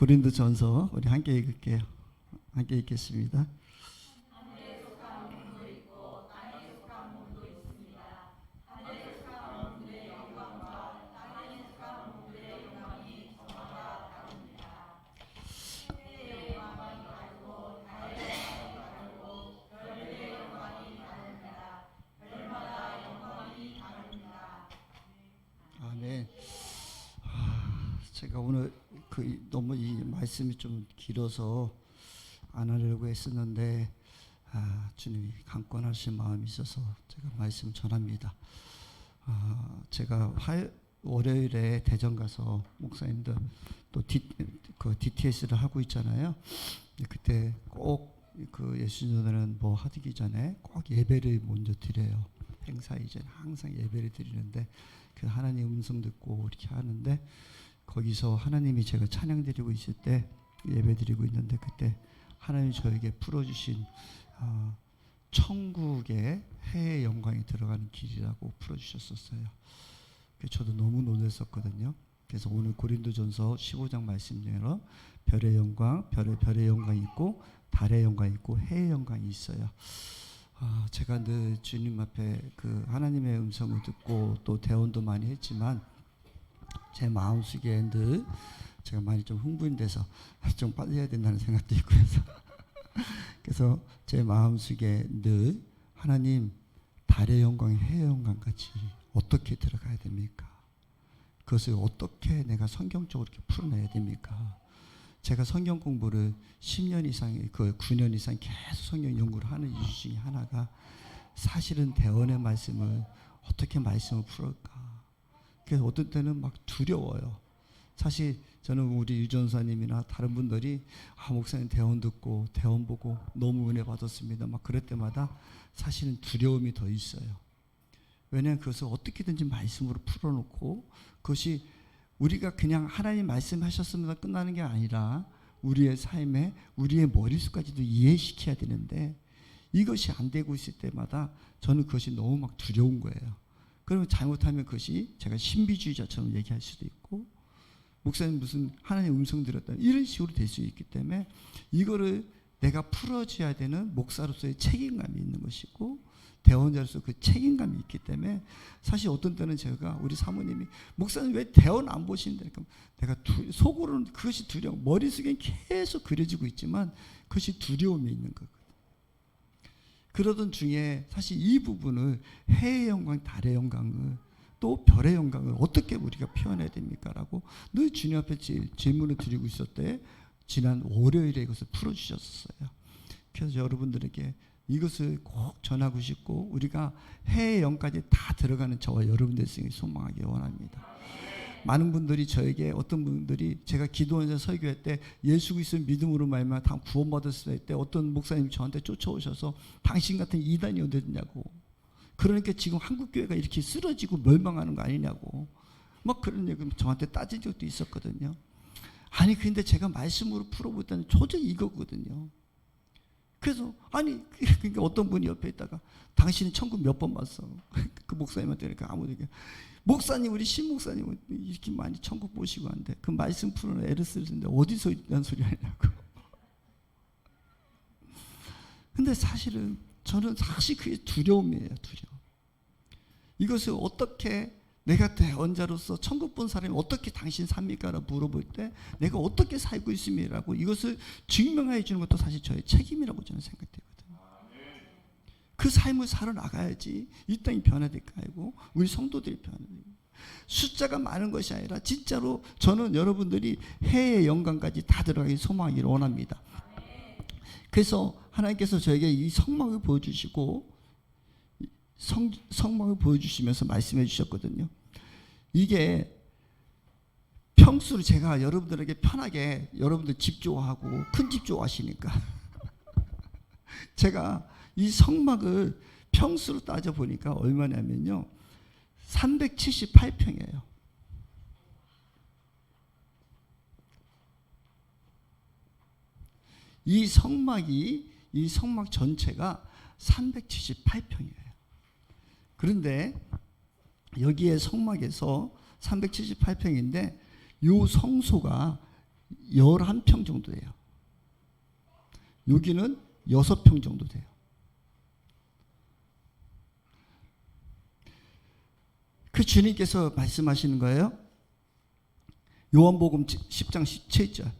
고린도전서 우리 함께 읽을게요. 함께 읽겠습니다. 아멘. 제가 오늘 너무 이 말씀이 좀 길어서 안 하려고 했었는데 주님이 강권하신 마음이 있어서 제가 말씀 전합니다. 제가 월요일에 대전 가서 목사님들 또 DTS를 하고 있잖아요. 그때 꼭 그 예수님들은 뭐 하기 전에 꼭 예배를 먼저 드려요. 행사 이전에 항상 예배를 드리는데 그 하나님 음성 듣고 이렇게 하는데 거기서 하나님이 제가 찬양 드리고 있을 때 예배 드리고 있는데 그때 하나님이 저에게 풀어주신 천국의 해의 영광이 들어가는 길이라고 풀어주셨었어요. 저도 너무 놀랐었거든요. 그래서 오늘 고린도전서 15장 말씀 중에는 별의 영광, 별의 영광이 있고 달의 영광이 있고 해의 영광이 있어요. 제가 늘 주님 앞에 그 하나님의 음성을 듣고 또 대언도 많이 했지만 제 마음속에 늘 제가 많이 좀 흥분돼서 좀 빨리 해야 된다는 생각도 있고 그래서 제 마음속에 늘 하나님 달의 영광, 해의 영광 같이 어떻게 들어가야 됩니까? 그것을 어떻게 내가 성경적으로 이렇게 풀어내야 됩니까? 제가 성경 공부를 10년 이상, 9년 이상 계속 성경 연구를 하는 이유 중에 하나가 사실은 대언의 말씀을 어떻게 말씀을 풀을까? 그래서 어떤 때는 막 두려워요. 사실 저는 우리 유전사님이나 다른 분들이 목사님 대언 듣고 대언 보고 너무 은혜 받았습니다. 막 그럴 때마다 사실은 두려움이 더 있어요. 왜냐하면 그것을 어떻게든지 말씀으로 풀어놓고 그것이 우리가 그냥 하나님 말씀하셨으면 끝나는 게 아니라 우리의 삶에 우리의 머릿속까지도 이해시켜야 되는데 이것이 안 되고 있을 때마다 저는 그것이 너무 막 두려운 거예요. 그러면 잘못하면 그것이 제가 신비주의자처럼 얘기할 수도 있고 목사님 무슨 하나님 음성 들었다 이런 식으로 될 수 있기 때문에 이거를 내가 풀어줘야 되는 목사로서의 책임감이 있는 것이고 대언자로서 그 책임감이 있기 때문에 사실 어떤 때는 제가 우리 사모님이 목사님 왜 대언 안 보시는데 내가 속으로는 그것이 두려워 머릿속엔 계속 그려지고 있지만 그것이 두려움이 있는 거거든요. 그러던 중에 사실 이 부분을 해의 영광, 달의 영광을 또 별의 영광을 어떻게 우리가 표현해야 됩니까? 라고 늘 주님 앞에 질문을 드리고 있었을 때 지난 월요일에 이것을 풀어주셨어요. 그래서 여러분들에게 이것을 꼭 전하고 싶고 우리가 해의 영까지 다 들어가는 저와 여러분들 생이 소망하기 원합니다. 많은 분들이 저에게 어떤 분들이 제가 기도원에서 설교할 때 예수 그리스도를 믿음으로 말미암아 다 구원받았을 때 어떤 목사님이 저한테 쫓아오셔서 당신 같은 이단이 어디 있냐고 그러니까 지금 한국교회가 이렇게 쓰러지고 멸망하는 거 아니냐고 막 그런 얘기 저한테 따진 적도 있었거든요. 아니 근데 제가 말씀으로 풀어보다는 초점이 이거거든요. 그래서 그러니까 어떤 분이 옆에 있다가 당신은 천국 몇 번 봤어? 그 목사님한테 그러니까 아무도 목사님 우리 신 목사님은 이렇게 많이 천국 보시고 한데 그 말씀 풀어는 애를 쓰는데 어디서 이런 소리 하냐고. 근데 사실은 저는 사실 그게 두려움이에요. 두려움. 이것을 어떻게 내가 대언자로서 천국 본 사람이 어떻게 당신 삽니까? 라고 물어볼 때 내가 어떻게 살고 있습니다라고 이것을 증명해 주는 것도 사실 저의 책임이라고 저는 생각되거든요. 그 삶을 살아나가야지 이 땅이 변화될 거 아니고 우리 성도들이 변화되고 숫자가 많은 것이 아니라 진짜로 저는 여러분들이 해의 영광까지 다 들어가기 소망하기를 원합니다. 그래서 하나님께서 저에게 이 성막을 보여주시고 성막을 보여주시면서 말씀해 주셨거든요. 이게 평수로 제가 여러분들에게 편하게 여러분들 집 좋아하고 큰 집 좋아하시니까 제가 이 성막을 평수로 따져보니까 얼마냐면요 378평이에요. 이 성막 전체가 378평이에요. 그런데 여기에 성막에서 378평인데 요 성소가 11평 정도 돼요. 여기는 6평 정도 돼요. 그 주님께서 말씀하시는 거예요. 요한복음 10장 17절.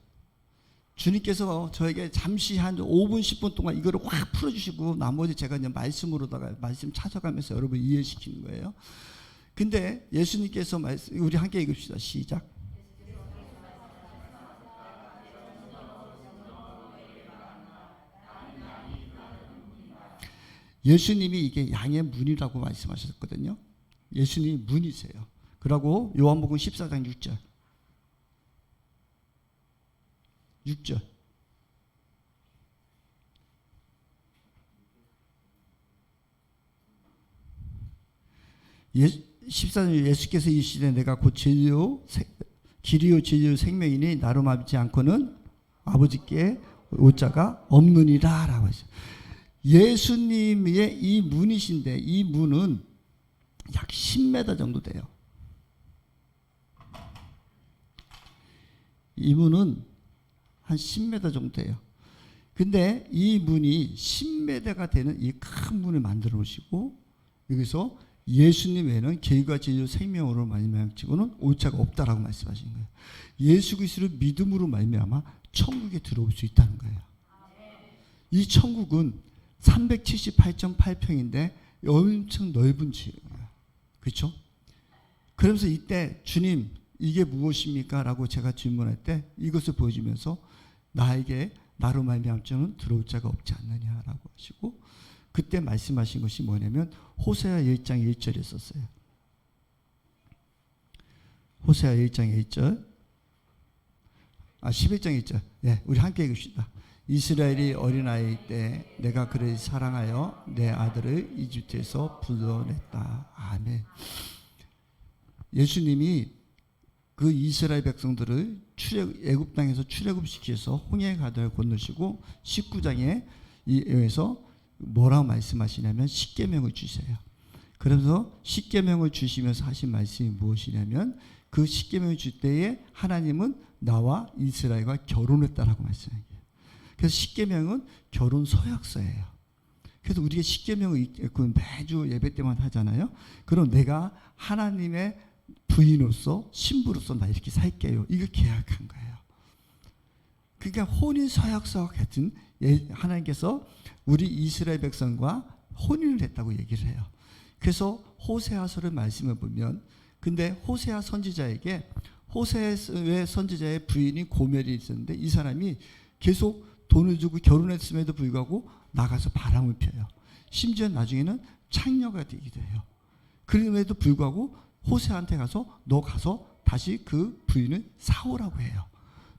주님께서 저에게 잠시 한 5분 10분 동안 이거를 확 풀어주시고 나머지 제가 이제 말씀으로다가 말씀 찾아가면서 여러분 이해시키는 거예요. 근데 예수님께서 우리 함께 읽읍시다. 시작. 예수님이 이게 양의 문이라고 말씀하셨거든요. 예수님이 문이세요. 그러고 요한복음 14장 6절. 6절. 14절 예수께서 이르시되 내가 곧 진리요 길이요 진리요 생명이니 나로 믿지 않고는 아버지께 올 자가 없느니라 라고 했어요. 예수님의 이 문이신데 이 문은 약 10m 정도 돼요. 이 문은 한 10m 정도 돼요. 근데 이 문이 10m가 되는 이 큰 문을 만들어 놓으시고 여기서 예수님 외에는 길과 진리요 생명으로 말미암고는 올 자가 없다라고 말씀하시는 거예요. 예수 그리스도를 믿음으로 말미암아 천국에 들어올 수 있다는 거예요. 이 천국은 378.8평인데 엄청 넓은 지역이에요. 그렇죠? 그러면서 이때 주님 이게 무엇입니까? 라고 제가 질문할 때 이것을 보여주면서 나에게 나로 말미암고는 들어올 자가 없지 않느냐라고 하시고 그때 말씀하신 것이 뭐냐면 호세아 1장 1절에 썼어요. 호세아 1장 1절 11장 1절 우리 함께 읽읍시다. 이스라엘이 어린아이일 때 내가 그를 사랑하여 내 아들을 이집트에서 불러냈다. 아멘. 예수님이 그 이스라엘 백성들을 애굽 땅에서 출애굽시켜서 홍해 가다를 건너시고 19장에 의해서 뭐라고 말씀하시냐면 십계명을 주세요. 그래서 십계명을 주시면서 하신 말씀이 무엇이냐면 그 십계명을 줄 때에 하나님은 나와 이스라엘과 결혼했다라고 말씀해요. 그래서 십계명은 결혼 서약서예요. 그래서 우리가 십계명을 매주 예배 때만 하잖아요. 그럼 내가 하나님의 부인으로서 신부로서 나 이렇게 살게요. 이거 계약한 거예요. 그러니까 혼인 서약서와 같은 하나님께서 우리 이스라엘 백성과 혼인을 했다고 얘기를 해요. 그래서 호세아서를 말씀해 보면 근데 호세아 선지자에게 호세아의 선지자의 부인이 고멜이 있었는데 이 사람이 계속 돈을 주고 결혼했음에도 불구하고 나가서 바람을 펴요. 심지어 나중에는 창녀가 되기도 해요. 그럼에도 불구하고 호세아한테 가서 너 가서 다시 그 부인을 사오라고 해요.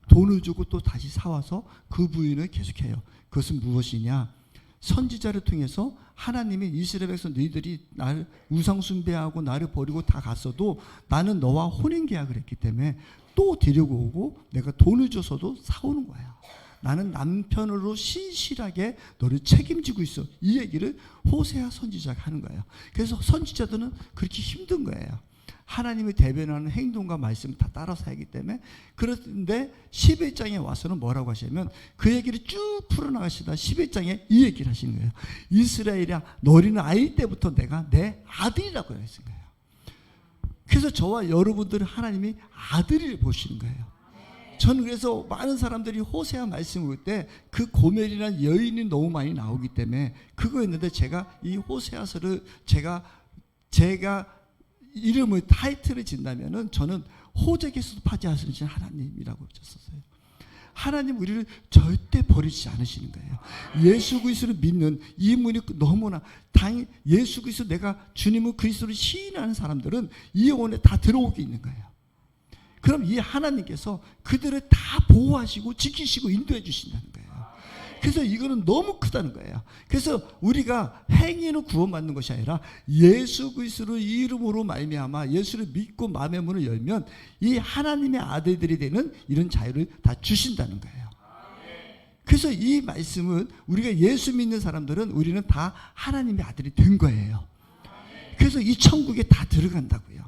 돈을 주고 또 다시 사와서 그 부인을 계속해요. 그것은 무엇이냐? 선지자를 통해서 하나님이 이스라엘 백성 너희들이 나를 우상 숭배하고 나를 버리고 다 갔어도 나는 너와 혼인 계약을 했기 때문에 또 데리고 오고 내가 돈을 줘서도 사오는 거야. 나는 남편으로 신실하게 너를 책임지고 있어. 이 얘기를 호세아 선지자가 하는 거예요. 그래서 선지자들은 그렇게 힘든 거예요. 하나님을 대변하는 행동과 말씀을 다 따라서 하기 때문에. 그런데 11장에 와서는 뭐라고 하시냐면 그 얘기를 쭉 풀어나가시다 11장에 이 얘기를 하시는 거예요. 이스라엘이야 너희는 아이 때부터 내가 내 아들이라고 했은 거예요. 그래서 저와 여러분들은 하나님이 아들을 보시는 거예요. 저는 그래서 많은 사람들이 호세아 말씀을 볼 때 그 고멜이라는 여인이 너무 많이 나오기 때문에 그거였는데 제가 이 호세아서를 제가 이름을 타이틀을 진다면은 저는 호적에서도 파지하시는 하나님이라고 쳤었어요. 하나님 우리를 절대 버리지 않으시는 거예요. 예수 그리스도를 믿는 이 문이 너무나 당연히 예수 그리스도 내가 주님을 그리스도를 시인하는 사람들은 이 영혼에 다 들어오게 있는 거예요. 그럼 이 하나님께서 그들을 다 보호하시고 지키시고 인도해 주신다는 거예요. 그래서 이거는 너무 크다는 거예요. 그래서 우리가 행위로 구원받는 것이 아니라 예수 그리스도 이름으로 말미암아 예수를 믿고 마음의 문을 열면 이 하나님의 아들들이 되는 이런 자유를 다 주신다는 거예요. 그래서 이 말씀은 우리가 예수 믿는 사람들은 우리는 다 하나님의 아들이 된 거예요. 그래서 이 천국에 다 들어간다고요.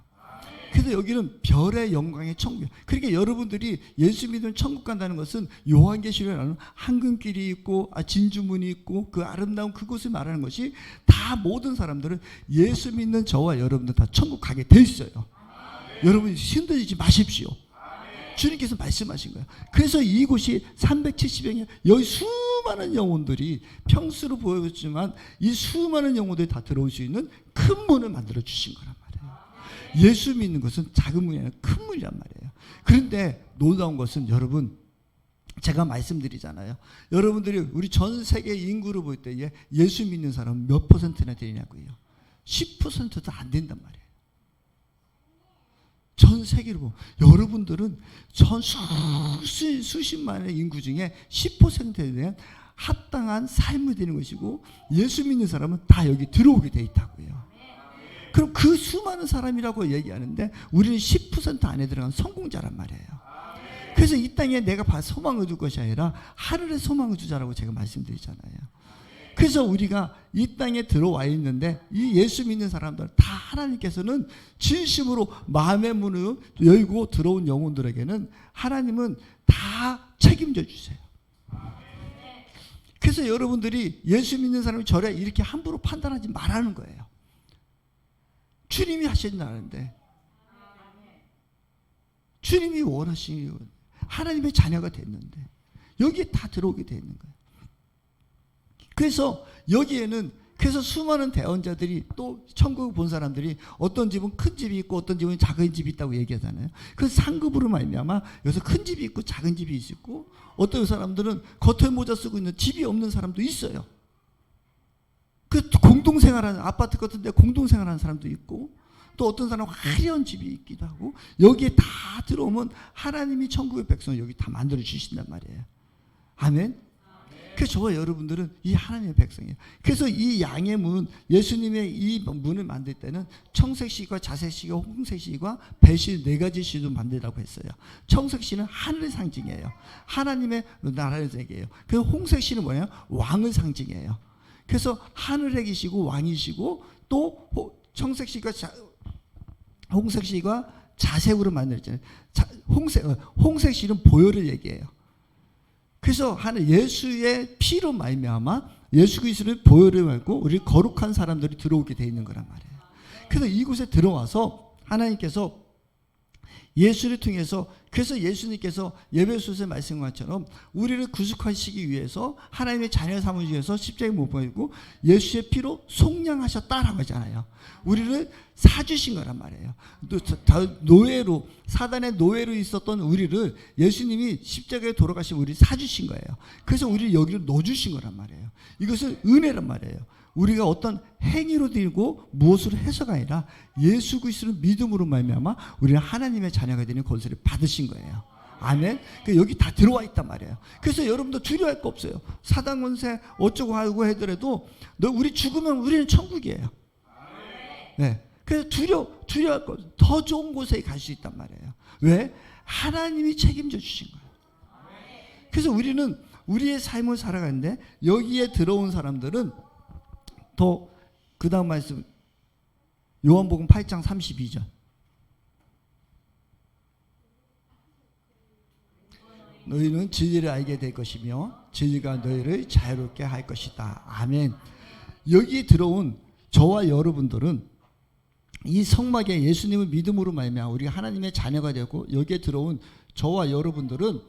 그래서 여기는 별의 영광의 천국. 그러니까 여러분들이 예수 믿으면 천국 간다는 것은 요한계시록에 나오는 황금길이 있고 진주문이 있고 그 아름다운 그곳을 말하는 것이 다 모든 사람들은 예수 믿는 저와 여러분들 다 천국 가게 돼 있어요. 여러분 힘들지 마십시오. 주님께서 말씀하신 거예요. 그래서 이곳이 370여 년, 여기 수많은 영혼들이 평수로 보여졌지만 이 수많은 영혼들이 다 들어올 수 있는 큰 문을 만들어 주신 거란 말이에요. 예수 믿는 것은 작은 문이 아니라 큰 문이란 말이에요. 그런데 놀라운 것은 여러분, 제가 말씀드리잖아요. 여러분들이 우리 전 세계 인구를 볼 때 예수 믿는 사람은 몇 퍼센트나 되냐고요. 10%도 안 된단 말이에요. 전 세계로 보면 여러분들은 수십만의 인구 중에 10%에 대한 합당한 삶을 되는 것이고 예수 믿는 사람은 다 여기 들어오게 돼 있다고요. 그럼 그 수많은 사람이라고 얘기하는데 우리는 10% 안에 들어간 성공자란 말이에요. 그래서 이 땅에 내가 소망을 줄 것이 아니라 하늘에 소망을 주자라고 제가 말씀드리잖아요. 그래서 우리가 이 땅에 들어와 있는데 이 예수 믿는 사람들 다 하나님께서는 진심으로 마음의 문을 열고 들어온 영혼들에게는 하나님은 다 책임져 주세요. 그래서 여러분들이 예수 믿는 사람이 저래 이렇게 함부로 판단하지 말라는 거예요. 주님이 하신다는데, 주님이 원하시니 하나님의 자녀가 됐는데 여기에 다 들어오게 돼 있는 거예요. 그래서 여기에는 그래서 수많은 대언자들이 또 천국을 본 사람들이 어떤 집은 큰 집이 있고 어떤 집은 작은 집이 있다고 얘기하잖아요. 그 상급으로 말미암아 여기서 큰 집이 있고 작은 집이 있고 어떤 사람들은 겉에 모자 쓰고 있는 집이 없는 사람도 있어요. 그 공동생활하는 아파트 같은 데 공동생활하는 사람도 있고 또 어떤 사람은 화려한 집이 있기도 하고 여기에 다 들어오면 하나님이 천국의 백성을 여기 다 만들어 주신단 말이에요. 아멘. 그래서 저와 여러분들은 이 하나님의 백성이에요. 그래서 이 양의 문, 예수님의 이 문을 만들 때는 청색시와 자색시와 홍색시와 배시 네 가지 시도 만들라고 했어요. 청색시는 하늘의 상징이에요. 하나님의 나라의 세계예요. 그래서 홍색시는 뭐예요? 왕을 상징해요. 그래서 하늘에 계시고 왕이시고 또 청색시가 홍색시가 자색으로 만들었잖아요. 홍색시는 보혈을 얘기해요. 그래서 하는 예수의 피로 말미암아 예수 그리스도의 보혈을 말고 우리 거룩한 사람들이 들어오게 돼 있는 거란 말이에요. 그래서 이곳에 들어와서 하나님께서 예수를 통해서 그래서 예수님께서 예배소서에 말씀한 것처럼 우리를 구속하시기 위해서 하나님의 자녀 삼으시기 위해서 십자가에 못 박히고 예수의 피로 속량하셨다라고 하잖아요. 우리를 사주신 거란 말이에요. 노예로 사단의 노예로 있었던 우리를 예수님이 십자가에 돌아가신 우리를 사주신 거예요. 그래서 우리를 여기로 넣어주신 거란 말이에요. 이것은 은혜란 말이에요. 우리가 어떤 행위로 들고 무엇으로 해서가 아니라 예수 그리스도를 믿음으로 말미암아 우리는 하나님의 자녀가 되는 권세를 받으신 거예요. 아멘. 여기 다 들어와 있단 말이에요. 그래서 여러분도 두려워할 거 없어요. 사단 권세 어쩌고 하고 하더라도 우리 죽으면 우리는 천국이에요. 네. 그래서 두려워할 거 없어요. 더 좋은 곳에 갈 수 있단 말이에요. 왜? 하나님이 책임져 주신 거예요. 그래서 우리는 우리의 삶을 살아가는데 여기에 들어온 사람들은 또 그 다음 말씀 요한복음 8장 32절 너희는 진리를 알게 될 것이며 진리가 너희를 자유롭게 할 것이다. 아멘. 여기에 들어온 저와 여러분들은 이 성막에 예수님을 믿음으로 말미암아 우리가 하나님의 자녀가 되고 여기에 들어온 저와 여러분들은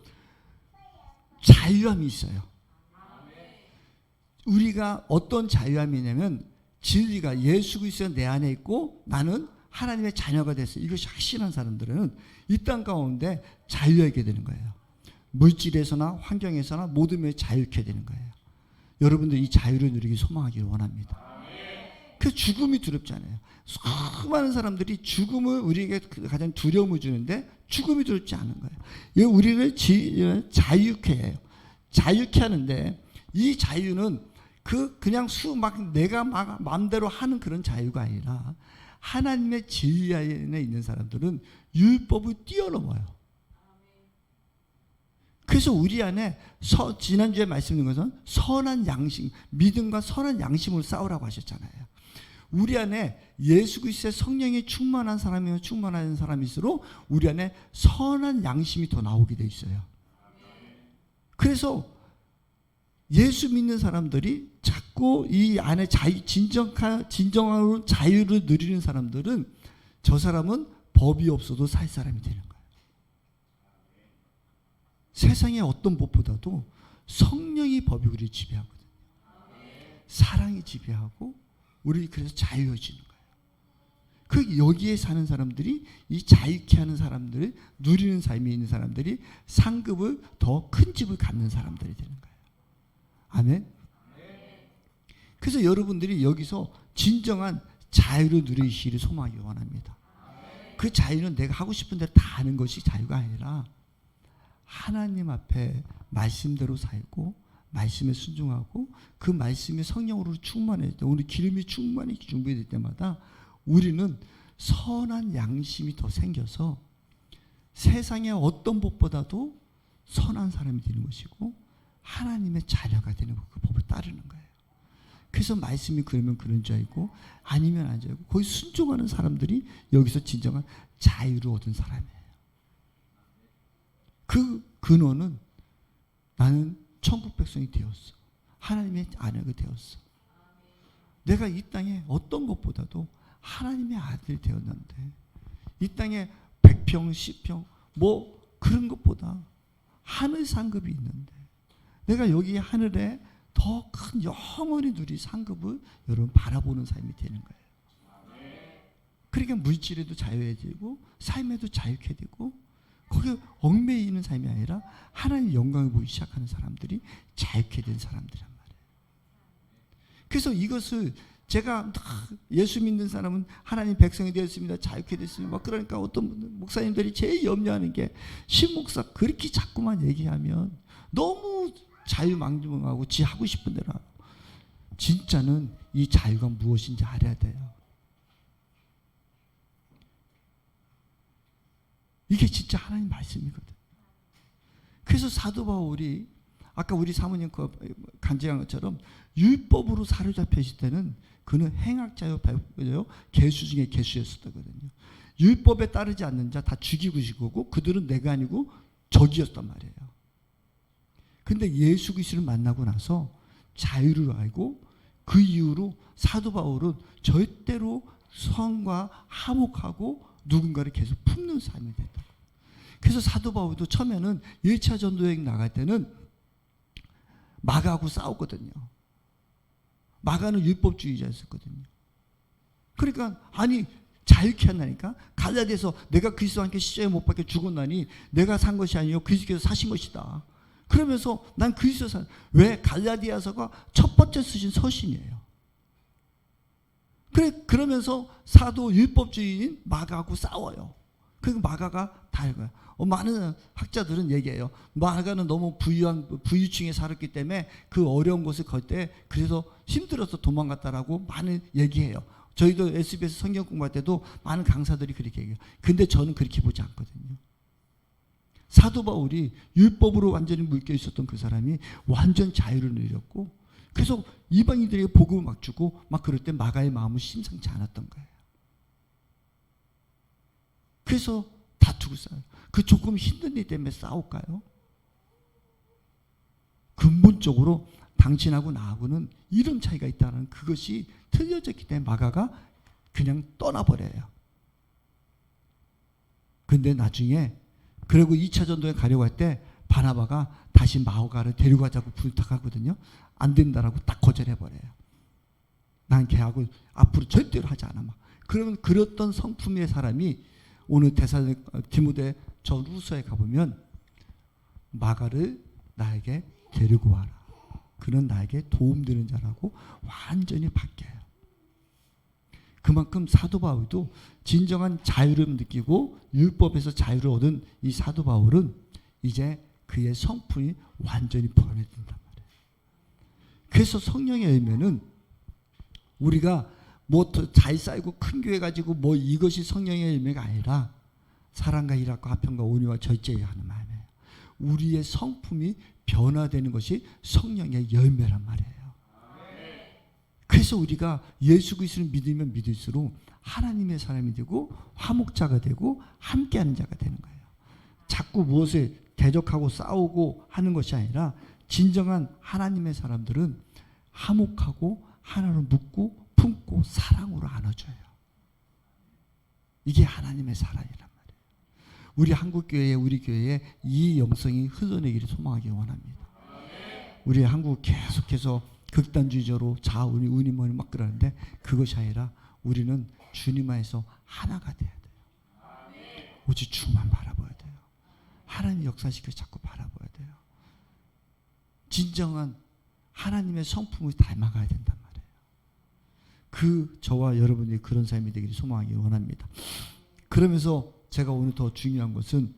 자유함이 있어요. 우리가 어떤 자유함이냐면 진리가 예수 그리스도 내 안에 있고 나는 하나님의 자녀가 됐어요. 이것이 확신한 사람들은 이 땅 가운데 자유하게 되는 거예요. 물질에서나 환경에서나 모든 면에 자유케 되는 거예요. 여러분들 이 자유를 누리기 소망하기를 원합니다. 그 죽음이 두렵지 않아요. 수많은 사람들이 죽음을 우리에게 가장 두려움을 주는데 죽음이 두렵지 않은 거예요. 우리를 자유케 해요. 자유케 하는데 이 자유는 그냥 내가 마음대로 하는 그런 자유가 아니라 하나님의 진리 안에 있는 사람들은 율법을 뛰어넘어요. 그래서 우리 안에 지난주에 말씀드린 것은 선한 양심, 믿음과 선한 양심으로 싸우라고 하셨잖아요. 우리 안에 예수 그리스도의 성령이 충만한 사람이면 충만한 사람일수록 우리 안에 선한 양심이 더 나오게 돼 있어요. 그래서 예수 믿는 사람들이 자꾸 이 안에 진정한 자유를 누리는 사람들은 저 사람은 법이 없어도 살 사람이 되는 거예요. 세상의 어떤 법보다도 성령이 법이 우리를 지배하거든요. 사랑이 지배하고 우리 그래서 자유해지는 거예요. 그 여기에 사는 사람들이 이 자유케 하는 사람들을 누리는 삶이 있는 사람들이 상급을 더 큰 집을 갖는 사람들이 되는 거예요. 아멘. 그래서 여러분들이 여기서 진정한 자유를 누리시기를 소망하기 원합니다. 그 자유는 내가 하고 싶은 대로 다 하는 것이 자유가 아니라 하나님 앞에 말씀대로 살고 말씀에 순종하고 그 말씀이 성령으로 충만해질 때 우리 기름이 충만히 준비될 때마다 우리는 선한 양심이 더 생겨서 세상의 어떤 법보다도 선한 사람이 되는 것이고 하나님의 자녀가 되는 그 법을 따르는 거예요. 그래서 말씀이 그러면 그런 자이고 아니면 안 자이고 거기 순종하는 사람들이 여기서 진정한 자유를 얻은 사람이에요. 그 근원은 나는 천국 백성이 되었어. 하나님의 아내가 되었어. 내가 이 땅에 어떤 것보다도 하나님의 아들이 되었는데 이 땅에 100평, 10평 뭐 그런 것보다 하늘 상급이 있는데 내가 여기 하늘에 더 큰 영원히 누릴 상급을 여러분 바라보는 삶이 되는 거예요. 그러니까 물질에도 자유해지고 삶에도 자유케 되고 거기에 얽매이는 삶이 아니라 하나님의 영광을 보기 시작하는 사람들이 자유케 된 사람들이란 말이에요. 그래서 이것을 제가 예수 믿는 사람은 하나님 백성이 되었습니다. 자유케 됐습니다. 그러니까 어떤 목사님들이 제일 염려하는 게 신목사 그렇게 자꾸만 얘기하면 너무 자유망정하고 지 하고 싶은 대로 하고 진짜는 이 자유가 무엇인지 알아야 돼요. 이게 진짜 하나님 말씀이거든. 그래서 사도 바울이 아까 우리 사모님 간증한 것처럼 율법으로 사로잡혀 있을 때는 그는 행악자요 개수 중에 개수였었거든요. 율법에 따르지 않는 자 다 죽이고 싶고 그들은 내가 아니고 적이었단 말이에요. 근데 예수 그리스도를 만나고 나서 자유를 알고 그 이후로 사도 바울은 절대로 성과 화목하고 누군가를 계속 품는 삶이 됐다. 그래서 사도 바울도 처음에는 1차 전도여행 나갈 때는 마가하고 싸웠거든요. 마가는 율법주의자였었거든요. 그러니까 아니 자유케 한다니까 갈라디아서 내가 그리스도와 함께 십자가에 못 박혀 죽었나니 내가 산 것이 아니요 그리스도께서 사신 것이다. 그러면서 난 그리스도 산 왜 갈라디아서가 첫 번째 쓰신 서신이에요. 그러면서 사도 율법주의인 마가하고 싸워요. 그리고 마가가 다 읽어요. 많은 학자들은 얘기해요. 마가는 너무 부유층에 살았기 때문에 그 어려운 곳을 걸 때 그래서 힘들어서 도망갔다라고 많은 얘기해요. 저희도 SBS 성경 공부할 때도 많은 강사들이 그렇게 얘기해요. 근데 저는 그렇게 보지 않거든요. 사도 바울이 율법으로 완전히 묶여 있었던 그 사람이 완전 자유를 누렸고 그래서 이방인들에게 복음을 막 주고 막 그럴 때 마가의 마음은 심상치 않았던 거예요. 그래서 다투고 싸워요. 그 조금 힘든 일 때문에 싸울까요? 근본적으로 당신하고 나하고는 이런 차이가 있다는 그것이 틀려졌기 때문에 마가가 그냥 떠나버려요. 근데 나중에 그리고 2차 전도에 가려고 할 때 바나바가 다시 마가를 데리고 가자고 부탁하거든요. 안 된다라고 딱 거절해버려요. 난 걔하고 앞으로 절대로 하지 않아. 그러면 그랬던 성품의 사람이 오늘 디모데 전후서에 가보면 마가를 나에게 데리고 와라. 그는 나에게 도움되는 자라고 완전히 바뀌어요. 그만큼 사도 바울도 진정한 자유를 느끼고 율법에서 자유를 얻은 이 사도 바울은 이제 그의 성품이 완전히 변해진단 말이에요. 그래서 성령의 열매는 우리가 뭐 잘 쌓이고 큰 교회 가지고 뭐 이것이 성령의 열매가 아니라 사랑과 희락과 화평과 온유와 절제에 하는 말이에요. 우리의 성품이 변화되는 것이 성령의 열매란 말이에요. 그래서 그래서 우리가 예수 그리스도를 믿으면 믿을수록 하나님의 사람이 되고 화목자가 되고 함께하는 자가 되는 거예요. 자꾸 무엇을 대적하고 싸우고 하는 것이 아니라 진정한 하나님의 사람들은 화목하고 하나로 묻고 품고 사랑으로 안아줘요. 이게 하나님의 사랑이란 말이에요. 우리 한국교회에 우리 교회에 이 영성이 흘러내기를 소망하기 원합니다. 우리 한국 계속해서 극단주의적으로 자아우니 우니머니 막 그러는데 그것이 아니라 우리는 주님 안에서 하나가 돼야 돼요. 오직 주만 바라봐야 돼요. 하나님 역사시켜 자꾸 바라봐야 돼요. 진정한 하나님의 성품을 닮아가야 된단 말이에요. 그 저와 여러분이 그런 삶이 되기를 소망하기 원합니다. 그러면서 제가 오늘 더 중요한 것은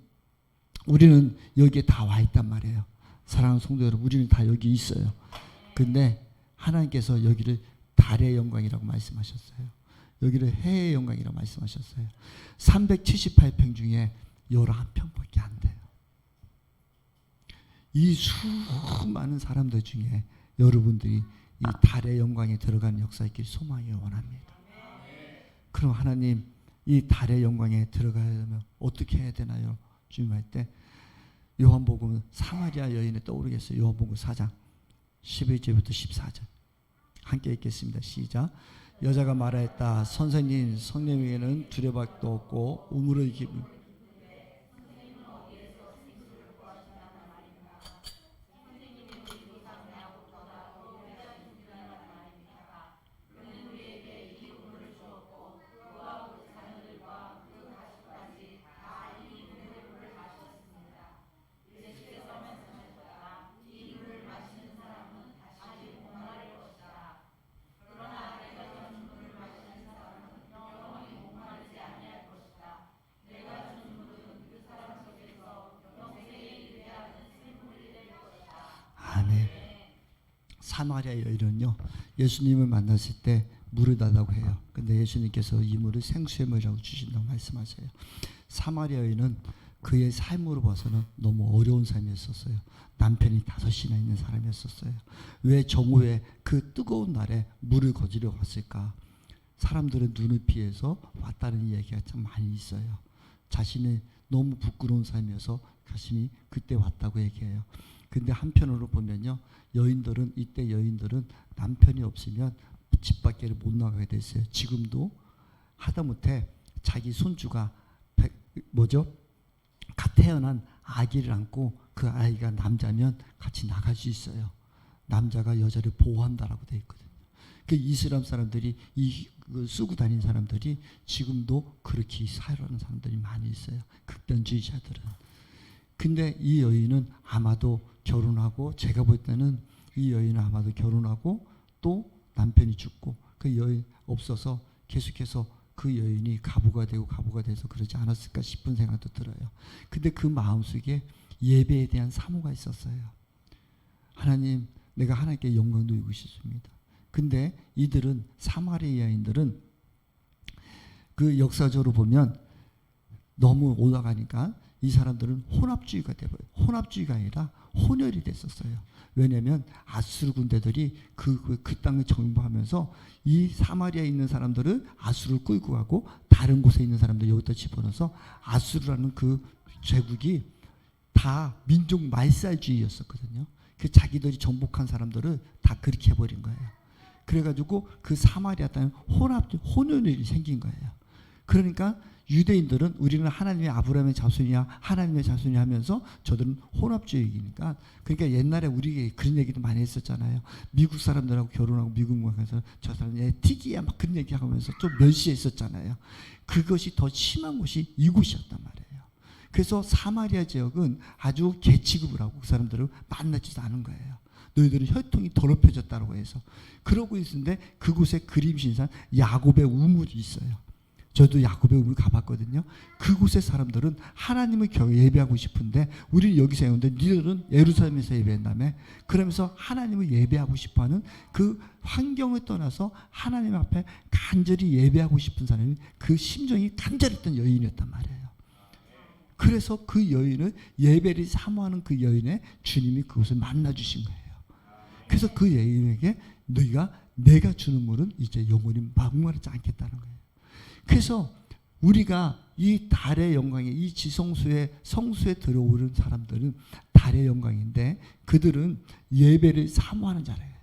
우리는 여기에 다 와 있단 말이에요. 사랑하는 성도 여러분, 우리는 다 여기 있어요. 근데 하나님께서 여기를 달의 영광이라고 말씀하셨어요. 여기를 해의 영광이라고 말씀하셨어요. 378평 중에 11평밖에 안 돼요. 이 수많은 사람들 중에 여러분들이 이 달의 영광에 들어가는 역사있길 소망이 원합니다. 그럼 하나님, 이 달의 영광에 들어가려면 어떻게 해야 되나요? 주님 할 때 요한복음 사마리아 여인을 떠오르겠어요. 요한복음 4장 11절부터 14절 함께 읽겠습니다. 시작. 여자가 말하였다. 선생님, 성령에게는 두려움도 없고 우물을 깊이 사마리아 여인은요, 예수님을 만났을 때 물을 달라고 해요. 근데 예수님께서 이 물을 생수의 물이라고 주신다고 말씀하세요. 사마리아 여인은 그의 삶으로 봐서는 너무 어려운 삶이었었어요. 남편이 5이나 있는 사람이었었어요. 왜 정오에 그 뜨거운 날에 물을 거지러 왔을까? 사람들은 눈을 피해서 왔다는 이야기가 참 많이 있어요. 자신이 너무 부끄러운 삶이어서 자신이 그때 왔다고 얘기해요. 근데 한편으로 보면요, 이때 여인들은 남편이 없으면 집 밖에를 못 나가게 됐어요. 지금도 하다못해 자기 손주가 갓 태어난 아기를 안고 그 아이가 남자면 같이 나갈 수 있어요. 남자가 여자를 보호한다라고 되어 있거든요. 그 이슬람 사람들이 쓰고 다니는 사람들이 지금도 그렇게 살아가는 사람들이 많이 있어요. 극단주의자들은. 근데 이 여인은 아마도 결혼하고, 제가 볼 때는 이 여인은 아마도 결혼하고 또 남편이 죽고 그 여인 없어서 계속해서 그 여인이 가부가 돼서 그러지 않았을까 싶은 생각도 들어요. 근데 그 마음속에 예배에 대한 사모가 있었어요. 하나님, 내가 하나님께 영광 돌리고 싶습니다. 근데 이들은, 사마리아인들은 그 역사적으로 보면 너무 올라가니까 이 사람들은 혼합주의가 돼버려요. 혼합주의가 아니라 혼혈이 됐었어요. 왜냐하면 아수르 군대들이 그 땅을 정복하면서 이 사마리아에 있는 사람들을 아수르를 끌고 가고 다른 곳에 있는 사람들 여기다 집어넣어서 아수르라는 그 제국이 다 민족 말살주의였었거든요. 그 자기들이 정복한 사람들을 다 그렇게 해버린 거예요. 그래가지고 그 사마리아 땅에 혼혈이 생긴 거예요. 그러니까 유대인들은 우리는 하나님의 아브라함의 자손이야, 하나님의 자손이 하면서 저들은 혼합주의이니까, 그러니까 옛날에 우리 그런 얘기도 많이 했었잖아요. 미국 사람들하고 결혼하고 미국 가서 저 사람이 틱이야 막 그런 얘기하면서 좀 멸시했었잖아요. 그것이 더 심한 곳이 이곳이었단 말이에요. 그래서 사마리아 지역은 아주 개취급을 하고 그 사람들을 만나지도 않은 거예요. 너희들은 혈통이 더럽혀졌다고 해서. 그러고 있는데 그곳에 그림신산 야곱의 우물이 있어요. 저도 야곱의 우물 가봤거든요. 그곳의 사람들은 하나님을 예배하고 싶은데 우리는 여기서 예배하는데 니들은 예루살렘에서 예배한다며. 그러면서 하나님을 예배하고 싶어하는 그 환경을 떠나서 하나님 앞에 간절히 예배하고 싶은 사람이, 그 심정이 간절했던 여인이었단 말이에요. 그래서 그 여인을, 예배를 사모하는 그 여인의 주님이 그곳을 만나주신 거예요. 그래서 그 예인에게 너희가 내가 주는 물은 이제 영원히 목마르지 않겠다는 거예요. 그래서 우리가 이 달의 영광에, 이 지성소의 성수에 들어오는 사람들은 달의 영광인데 그들은 예배를 사모하는 자예요.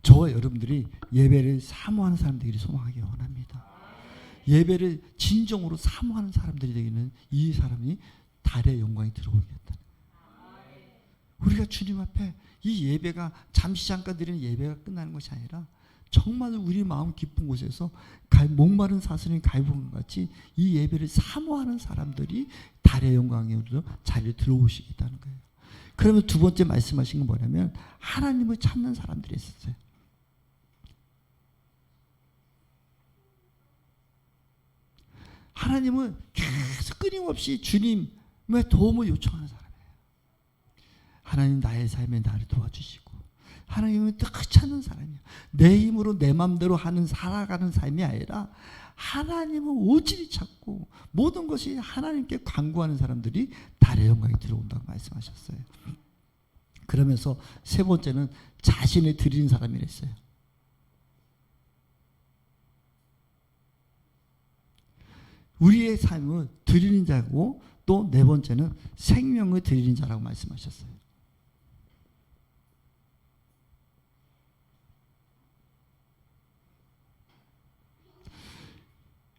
저와 여러분들이 예배를 사모하는 사람들이 소망하기 원합니다. 예배를 진정으로 사모하는 사람들이 되기는 이 사람이 달의 영광에 들어오겠다. 우리가 주님 앞에 이 예배가 잠시 잠깐 드리는 예배가 끝나는 것이 아니라 정말 우리 마음 깊은 곳에서 목마른 사슬이 갈부는 같이 이 예배를 사모하는 사람들이 달의 영광으로 자리에 들어오시겠다는 거예요. 그러면 두 번째 말씀하신 건 뭐냐면 하나님을 찾는 사람들이 있었어요. 하나님은 계속 끊임없이 주님의 도움을 요청하는 사람이에요. 하나님 나의 삶에 나를 도와주시고 하나님은 딱 찾는 사람이에요. 내 힘으로 내 마음대로 살아가는 삶이 아니라 하나님은 오직히 찾고 모든 것이 하나님께 간구하는 사람들이 달의 영광에 들어온다고 말씀하셨어요. 그러면서 세 번째는 자신을 드리는 사람이랬어요. 우리의 삶을 드리는 자고 또 네 번째는 생명을 드리는 자라고 말씀하셨어요.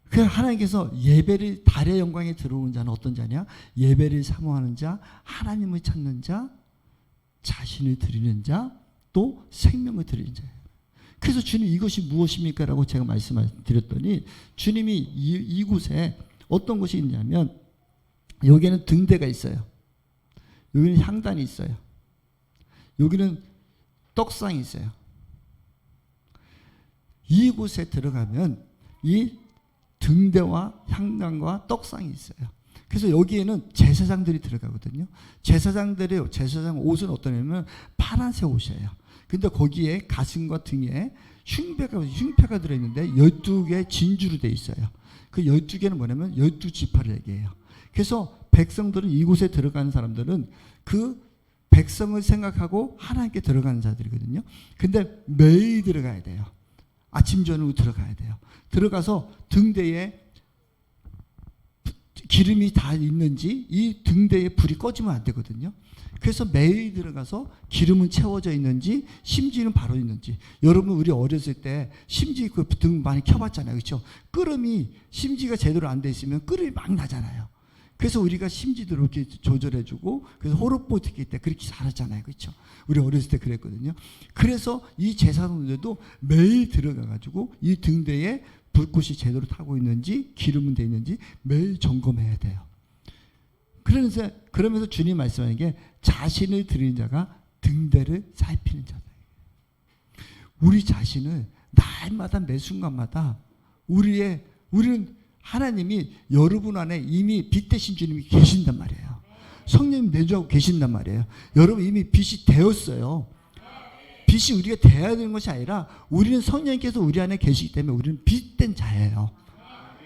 그래서 하나님께서 예배를 달의 영광에 들어오는 자는 어떤 자냐? 예배를 사모하는 자, 하나님을 찾는 자, 자신을 드리는 자, 또 생명을 드리는 자예요. 그래서 주님 이것이 무엇입니까? 라고 제가 말씀을 드렸더니 주님이 이곳에 어떤 것이 있냐면 여기는 등대가 있어요. 여기는 향단이 있어요. 여기는 떡상이 있어요. 이곳에 들어가면 이 등대와 향단과 떡상이 있어요. 그래서 여기에는 제사장들이 들어가거든요. 제사장 옷은 어떠냐면 파란색 옷이에요. 근데 거기에 가슴과 등에 흉패가 들어있는데 12개 진주로 되어 있어요. 그 12개는 뭐냐면 12지파를 얘기해요. 그래서 백성들은 이곳에 들어가는 사람들은 그 백성을 생각하고 하나님께 들어가는 자들이거든요. 근데 매일 들어가야 돼요. 아침 저녁으로 들어가야 돼요. 들어가서 등대에 기름이 다 있는지 이 등대에 불이 꺼지면 안 되거든요. 그래서 매일 들어가서 기름은 채워져 있는지 심지는 바로 있는지. 여러분 우리 어렸을 때 심지 그 등 많이 켜봤잖아요. 그렇죠? 끓음이 심지가 제대로 안 돼 있으면 끓음이 막 나잖아요. 그래서 우리가 심지도 이렇게 조절해주고 그래서 호흡보트기 때 그렇게 살았잖아요. 그렇죠? 우리 어렸을 때 그랬거든요. 그래서 이 제사장들도 매일 들어가가지고 이 등대에 불꽃이 제대로 타고 있는지 기름은 돼 있는지 매일 점검해야 돼요. 그러면서 주님 말씀하는 게 자신을 드리는 자가 등대를 살피는 자다. 우리 자신을 날마다 매 순간마다 우리는 하나님이 여러분 안에 이미 빛 대신 주님이 계신단 말이에요. 성령님 내주하고 계신단 말이에요. 여러분 이미 빛이 되었어요. 빛이 우리가 되어야 되는 것이 아니라 우리는 성령님께서 우리 안에 계시기 때문에 우리는 빛된 자예요.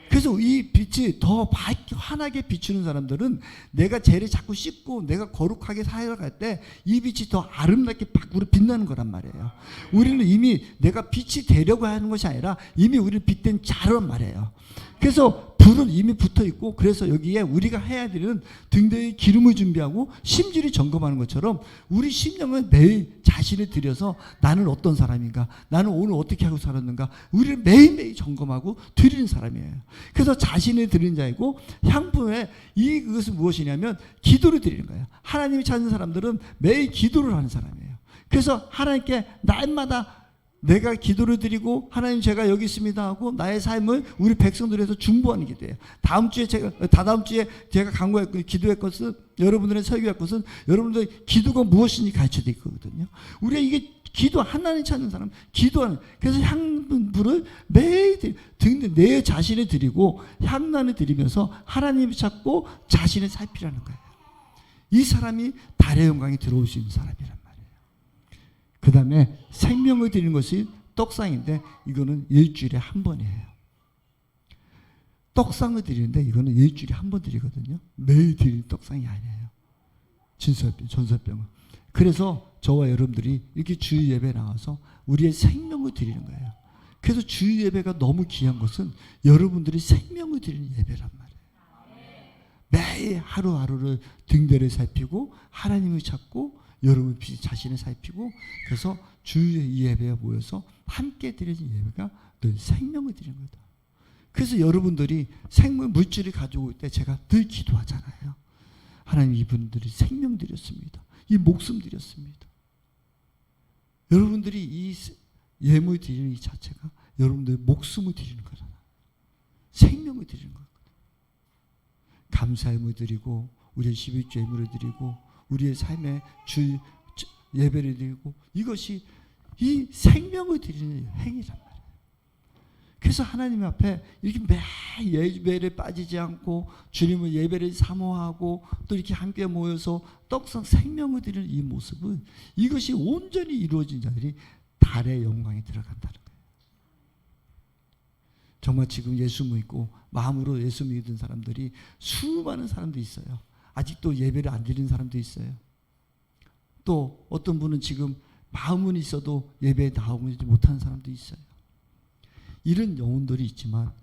그래서 이 빛이 더 밝게 환하게 비추는 사람들은 내가 죄를 자꾸 씻고 내가 거룩하게 살아갈 때 이 빛이 더 아름답게 밖으로 빛나는 거란 말이에요. 우리는 이미 내가 빛이 되려고 하는 것이 아니라 이미 우리는 빛된 자란 말이에요. 그래서 불은 이미 붙어 있고 그래서 여기에 우리가 해야 되는 등대의 기름을 준비하고 심지를 점검하는 것처럼 우리 심령은 매일 자신을 들여서 나는 어떤 사람인가, 나는 오늘 어떻게 하고 살았는가, 우리를 매일매일 점검하고 드리는 사람이에요. 그래서 자신을 드리는 자이고 향품에 이것은 무엇이냐면 기도를 드리는 거예요. 하나님이 찾는 사람들은 매일 기도를 하는 사람이에요. 그래서 하나님께 날마다 내가 기도를 드리고 하나님 제가 여기 있습니다 하고 나의 삶을 우리 백성들에서 중보하는 기도예요. 다다음 주에 제가 기도할 것은 여러분들의 설교할 것은 여러분들 기도가 무엇인지 가르쳐 드릴 거거든요. 우리가 이게 기도 하나님 찾는 사람 기도하는 그래서 향불을 매일 내 자신을 드리고 향난을 드리면서 하나님을 찾고 자신을 살피라는 거예요. 이 사람이 달의 영광에 들어올 수 있는 사람이란 말이에요. 그 다음에 생명을 드리는 것이 떡상인데 이거는 일주일에 한 번이에요. 떡상을 드리는데 이거는 일주일에 한 번 드리거든요. 매일 드리는 떡상이 아니에요. 전설병은. 그래서 저와 여러분들이 이렇게 주일 예배 나와서 우리의 생명을 드리는 거예요. 그래서 주일 예배가 너무 귀한 것은 여러분들이 생명을 드리는 예배란 말이에요. 매일 하루하루를 등대를 살피고 하나님을 찾고 여러분 자신을 살피고, 그래서 주일 예배에 모여서 함께 드리는 예배가 늘 생명을 드리는 거다. 그래서 여러분들이 생명 물질을 가지고 올 때 제가 늘 기도하잖아요. 하나님, 이분들이 생명 드렸습니다. 이 목숨 드렸습니다. 여러분들이 이 예물 드리는 이 자체가 여러분들의 목숨을 드리는 거잖아요. 생명을 드리는 거거든요. 감사의 예물 드리고 우리의 11조 예물을 드리고 우리의 삶의 주 예배를 드리고, 이것이 이 생명을 드리는 행위란 말이에요. 그래서 하나님 앞에 이렇게 매일 예배를 빠지지 않고 주님을 예배를 사모하고 또 이렇게 함께 모여서 떡상 생명을 드리는 이 모습은, 이것이 온전히 이루어진 자들이 달의 영광에 들어간다는 거예요. 정말 지금 예수 믿고 마음으로 예수 믿은 사람들이 수많은 사람들이 있어요. 아직도 예배를 안 드리는 사람도 있어요. 또 어떤 분은 지금 마음은 있어도 예배에 나오지 못하는 사람도 있어요. 이런 영혼들이 있지만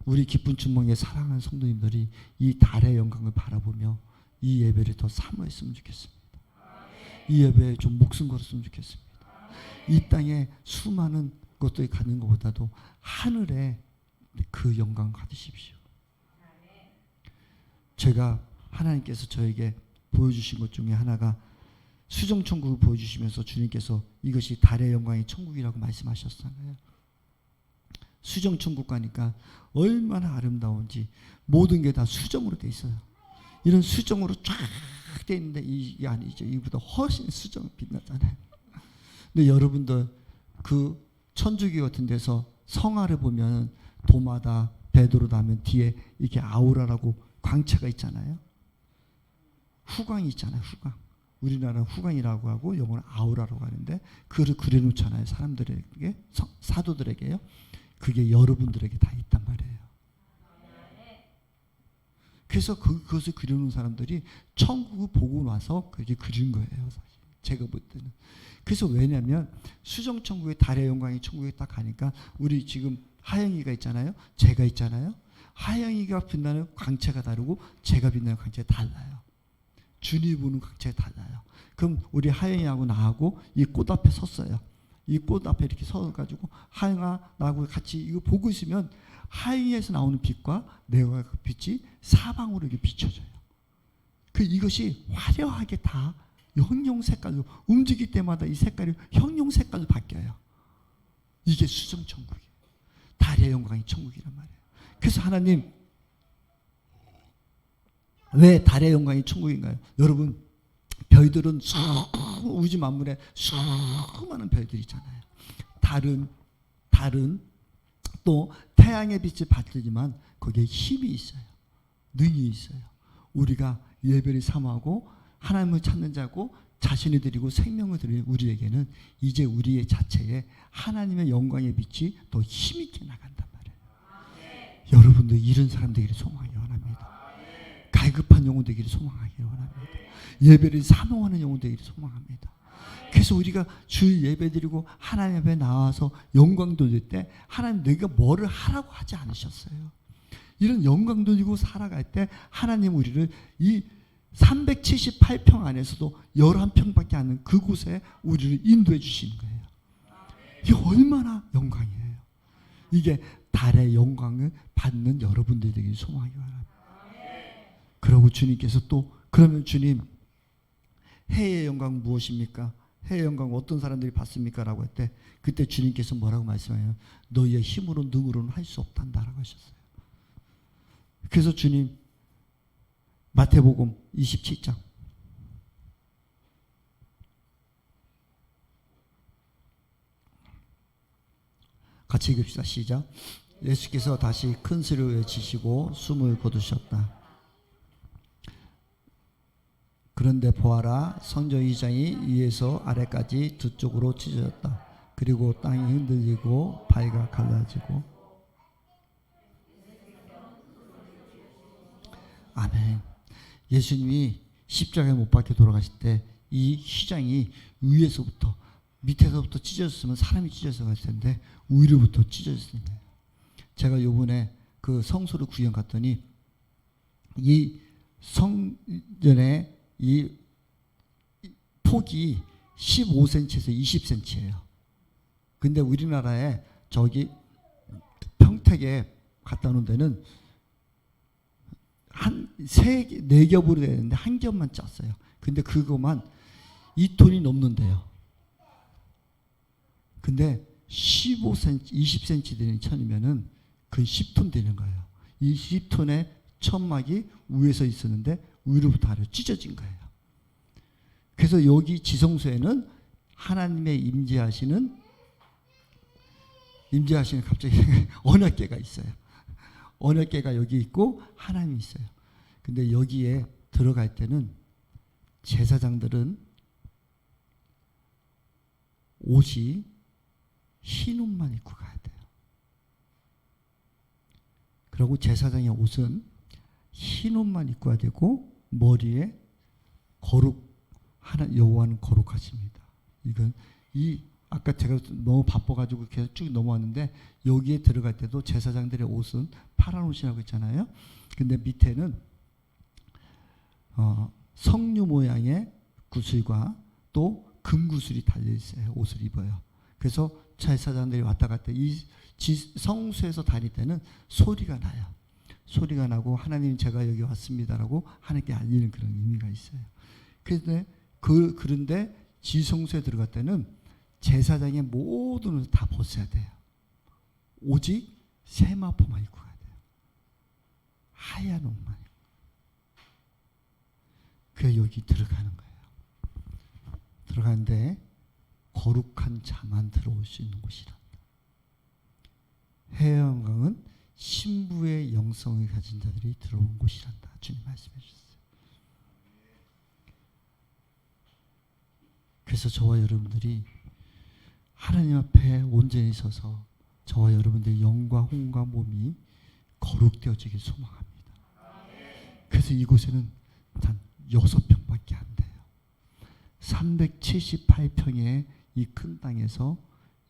우리 기쁜 주몽의 사랑하는 성도님들이 이 달의 영광을 바라보며 이 예배를 더 사모했으면 좋겠습니다. 이 예배에 좀 목숨 걸었으면 좋겠습니다. 이 땅에 수많은 것들이 갖는 것보다도 하늘에 그 영광 가지십시오. 제가 하나님께서 저에게 보여주신 것 중에 하나가 수정천국을 보여주시면서 주님께서 이것이 달의 영광의 천국이라고 말씀하셨잖아요. 수정천국 가니까 얼마나 아름다운지 모든 게 다 수정으로 돼 있어요. 이런 수정으로 쫙 돼 있는데 이게 아니죠. 이보다 훨씬 수정 빛나잖아요. 근데 여러분들 그 천주교 같은 데서 성화를 보면 도마다 베드로 나면 뒤에 이렇게 아우라라고 광채가 있잖아요. 후광이 있잖아요. 후광. 우리나라는 후광이라고 하고 영어는 아우라라고 하는데 그걸 그려놓잖아요. 사람들에게, 사도들에게요. 그게 여러분들에게 다 있단 말이에요. 그래서 그것을 그려놓은 사람들이 천국을 보고 나서 그렇게 그린 거예요. 사실 제가 볼 때는. 그래서 왜냐하면 수정천국의 달의 영광이 천국에 딱 가니까 우리 지금 하영이가 있잖아요. 제가 있잖아요. 하영이가 빛나는 광채가 다르고 제가 빛나는 광채가 달라요. 주님이 보는 광채가 달라요. 그럼 우리 하영이하고 나하고 이 꽃 앞에 섰어요. 이 꽃 앞에 이렇게 서가지고 하영아 나하고 같이 이거 보고 있으면 하영이에서 나오는 빛과 내가 그 빛이 사방으로 이렇게 비춰져요. 그 이것이 화려하게 다 형용 색깔로 움직일 때마다 이 색깔이 형용 색깔로 바뀌어요. 이게 수정천국이에요. 달의 영광이 천국이란 말이에요. 그래서 하나님 왜 달의 영광이 천국인가요? 여러분 별들은 우주 만물에 수많은 별들이 있잖아요. 달은 또 태양의 빛을 받지만 거기에 힘이 있어요. 능이 있어요. 우리가 예배를 사모하고 하나님을 찾는 자고 자신을 드리고 생명을 드리는 우리에게는 이제 우리의 자체에 하나님의 영광의 빛이 더 힘있게 나간단 말이에요. 여러분들 이런 사람 되기를 소망하기 원합니다. 갈급한 영혼 되기를 소망하기 원합니다. 예배를 사모하는 영혼 되기를 소망합니다. 그래서 우리가 주일 예배 드리고 하나님 앞에 나와서 영광 돌릴 때 하나님 내가 뭐를 하라고 하지 않으셨어요. 이런 영광 돌리고 살아갈 때 하나님 우리를 이 378평 안에서도 11평밖에 안 되는 그곳에 우리를 인도해 주시는 거예요. 이게 얼마나 영광이에요. 이게 달의 영광을 받는 여러분들이 되길 소망하기 바랍니다. 그러고 주님께서 또 그러면 주님 해의 영광 무엇입니까? 해의 영광 어떤 사람들이 받습니까? 라고 할 때 그때 주님께서 뭐라고 말씀하냐면 너희의 힘으로 능으로는 할 수 없단다라고 하셨어요. 그래서 주님 마태복음 27장 같이 읽읍시다. 시작. 예수께서 다시 큰 소리로 외치시고 숨을 거두셨다. 그런데 보아라 성전 위장이 위에서 아래까지 두 쪽으로 찢어졌다. 그리고 땅이 흔들리고 바위가 갈라지고. 아멘. 예수님이 십자가에 못 박혀 돌아가실 때 이 휘장이 위에서부터 밑에서부터 찢어졌으면 사람이 찢어져 갈 텐데 위로부터 찢어졌습니다. 제가 요번에 그 성소를 구경 갔더니 이 성전의 이 폭이 15cm에서 20cm예요. 근데 우리나라에 저기 평택에 갖다 놓은 데는 한 네 겹으로 되는데 한 겹만 짰어요. 근데 그거만 2톤이 넘는데요. 근데 15cm, 20cm 되는 천이면은 그 10톤 되는 거예요. 이 10톤의 천막이 위에서 있었는데 위로부터 아래로 찢어진 거예요. 그래서 여기 지성소에는 하나님의 임재하시는 갑자기 언약궤가 있어요. 언약궤가 여기 있고 하나님이 있어요. 근데 여기에 들어갈 때는 제사장들은 옷이 흰 옷만 입고 가야 돼요. 그리고 제사장의 옷은 흰 옷만 입고 가야 되고 머리에 여호와는 거룩하십니다. 이건 아까 제가 너무 바빠가지고 계속 쭉 넘어왔는데 여기에 들어갈 때도 제사장들의 옷은 파란 옷이라고 했잖아요. 근데 밑에는 석류 모양의 구슬과 또 금구슬이 달려 있어요. 옷을 입어요. 그래서 제사장들이 왔다 갔다 이 성소에서 다닐 때는 소리가 나요. 소리가 나고 하나님 제가 여기 왔습니다라고 하나님께 알리는 그런 의미가 있어요. 그런데 지성소에 들어갈 때는 제사장의 모든 옷을 다 벗어야 돼요. 오직 세마포만 입고 가야 돼요. 하얀 옷만. 그래서 여기 들어가는 거예요. 들어가는데 거룩한 자만 들어올 수 있는 곳이란다. 해외관광은 신부의 영성을 가진 자들이 들어온 곳이란다. 주님 말씀해 주셨어요. 그래서 저와 여러분들이 하나님 앞에 온전히 서서 저와 여러분들의 영과 혼과 몸이 거룩되어지길 소망합니다. 그래서 이곳에는 단 6평밖에 안 돼요. 378평의 이 큰 땅에서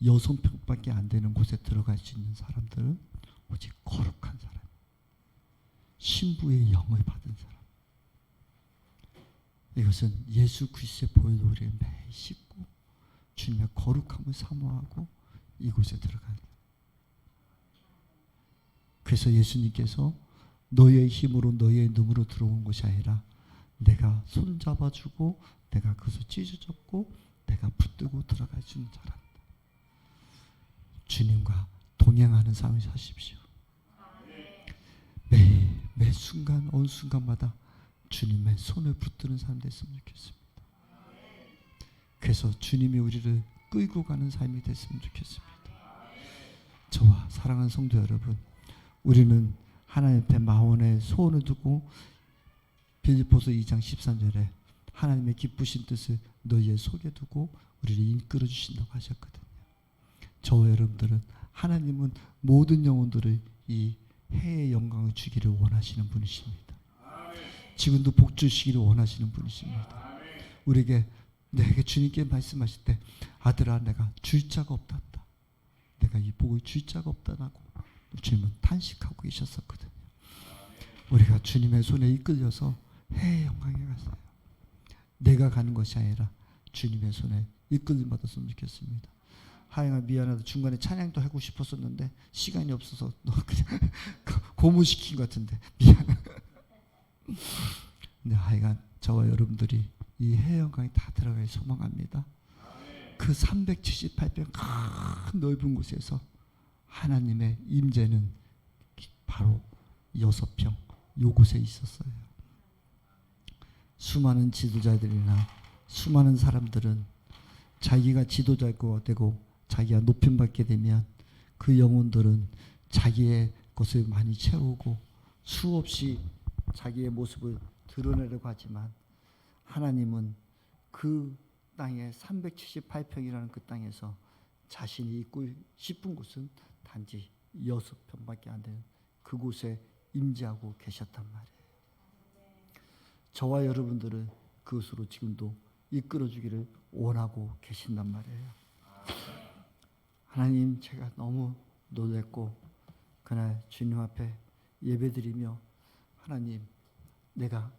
6평밖에 안 되는 곳에 들어갈 수 있는 사람들은 오직 거룩한 사람, 신부의 영을 받은 사람. 이것은 예수 그리스도의 보혈로를 매일 씻고 주님의 거룩함을 사모하고 이곳에 들어가는 거예요. 그래서 예수님께서 너의 힘으로 너의 눈으로 들어온 것이 아니라 내가 손잡아주고 내가 그것을 찢어졌고 내가 붙들고 들어갈 수 있는 자랍니다. 주님과 동행하는 삶을 사십시오. 매 순간 어느 순간마다 주님의 손을 붙드는 사람 됐으면 좋겠습니다. 그래서 주님이 우리를 끌고 가는 삶이 됐으면 좋겠습니다. 저와 사랑하는 성도 여러분, 우리는 하나님 앞에 마온의 소원을 두고 빌립보서 2장 13절에 하나님의 기쁘신 뜻을 너희의 속에 두고 우리를 이끌어 주신다고 하셨거든요. 저와 여러분들은 하나님은 모든 영혼들을 이 해의 영광을 주기를 원하시는 분이십니다. 지금도 복 주시기를 원하시는 분이십니다. 내게 주님께 말씀하실 때 아들아 내가 줄 자가 없단다. 내가 이 복을 줄 자가 없다라고 주님은 탄식하고 계셨었거든요. 우리가 주님의 손에 이끌려서 해의 영광에 갔어요. 내가 가는 것이 아니라 주님의 손에 이끌림 받았으면 좋겠습니다. 하영아 미안하다. 중간에 찬양도 하고 싶었었는데 시간이 없어서 너 그냥 고무시킨 것 같은데 미안. 근데 하여간 저와 여러분들이 이 해영강에 다 들어갈 소망합니다. 그 378평 큰 넓은 곳에서 하나님의 임재는 바로 6평 요곳에 있었어요. 수많은 지도자들이나 수많은 사람들은 자기가 지도자가 되고 자기가 높임받게 되면 그 영혼들은 자기의 것을 많이 채우고 수없이 자기의 모습을 드러내려고 하지만 하나님은 그 땅에 378평이라는 그 땅에서 자신이 있고 싶은 곳은 단지 6평밖에 안 되는 그곳에 임재하고 계셨단 말이에요. 저와 여러분들은 그것으로 지금도 이끌어 주기를 원하고 계신단 말이에요. 하나님, 제가 너무 놀랬고 그날 주님 앞에 예배드리며 하나님, 내가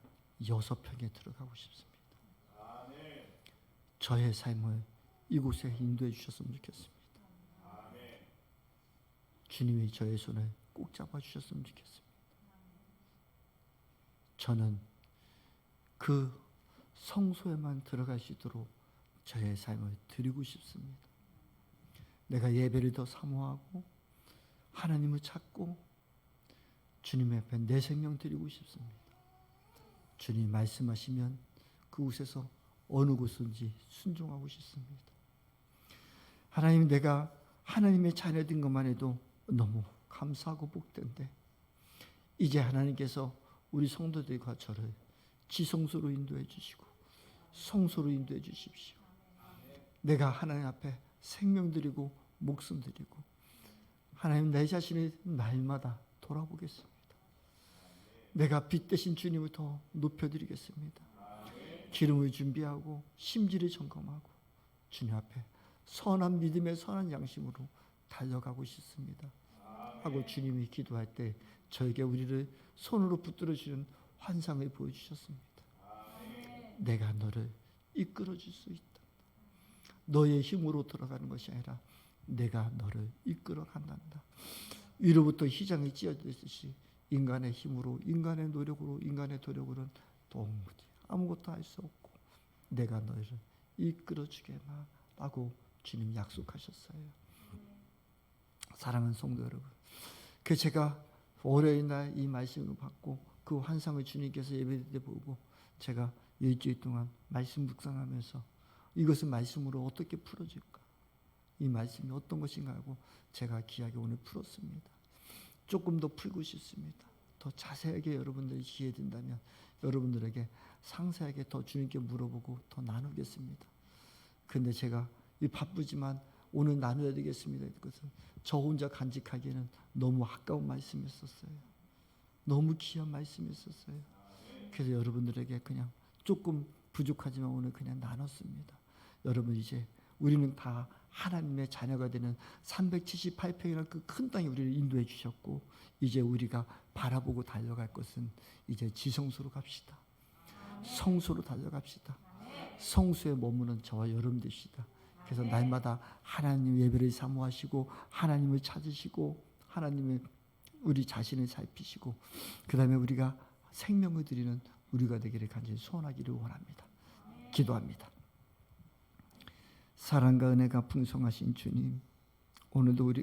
6평에 들어가고 싶습니다. 저의 삶을 이곳에 인도해 주셨으면 좋겠습니다. 주님이 저의 손을 꼭 잡아주셨으면 좋겠습니다. 저는 그 성소에만 들어갈 수 있도록 저의 삶을 드리고 싶습니다. 내가 예배를 더 사모하고 하나님을 찾고 주님 앞에 내 생명 드리고 싶습니다. 주님 말씀하시면 그곳에서 어느 곳인지 순종하고 싶습니다. 하나님, 내가 하나님의 자녀된 것만 해도 너무 감사하고 복된데 이제 하나님께서 우리 성도들과 저를 지성소로 인도해 주시고 성소로 인도해 주십시오. 내가 하나님 앞에 생명 드리고 목숨 드리고 하나님, 내 자신을 날마다 돌아보겠습니다. 내가 빛 대신 주님을 더 높여드리겠습니다. 기름을 준비하고 심지를 점검하고 주님 앞에 선한 믿음의 선한 양심으로 달려가고 싶습니다 하고 주님이 기도할 때 저에게 우리를 손으로 붙들어 주는 환상을 보여주셨습니다. 내가 너를 이끌어 줄 수 있다. 너의 힘으로 들어가는 것이 아니라 내가 너를 이끌어 간단다. 위로부터 휘장이 찢어지듯이 인간의 힘으로, 인간의 노력으로, 인간의 도력으로는 도무지 아무것도 할 수 없고 내가 너를 이끌어 주겠나 라고 주님 약속하셨어요. 사랑하는 성도 여러분, 그 제가 월요일 날 이 말씀을 받고 그 환상을 주님께서 예배 때 보고 제가 일주일 동안 말씀 묵상하면서 이것을 말씀으로 어떻게 풀어줄까, 이 말씀이 어떤 것인가 하고 제가 귀하게 오늘 풀었습니다. 조금 더 풀고 싶습니다. 더 자세하게 여러분들이 이해된다면 여러분들에게 상세하게 더 주님께 물어보고 더 나누겠습니다. 근데 제가 이 바쁘지만 오늘 나눠야 되겠습니다. 이것은 저 혼자 간직하기에는 너무 아까운 말씀이었어요. 너무 귀한 말씀이었어요. 그래서 여러분들에게 그냥 조금 부족하지만 오늘 그냥 나눴습니다. 여러분, 이제 우리는 다 하나님의 자녀가 되는 378평이라는 그 큰 땅에 우리를 인도해 주셨고 이제 우리가 바라보고 달려갈 것은 이제 지성소로 갑시다. 성소로 달려갑시다. 성소에 머무는 저와 여러분 되시다. 그래서 날마다 하나님 예배를 사모하시고 하나님을 찾으시고 하나님의 우리 자신을 살피시고 그 다음에 우리가 생명을 드리는 우리가 되기를 간절히 소원하기를 원합니다. 기도합니다. 사랑과 은혜가 풍성하신 주님, 오늘도 우리가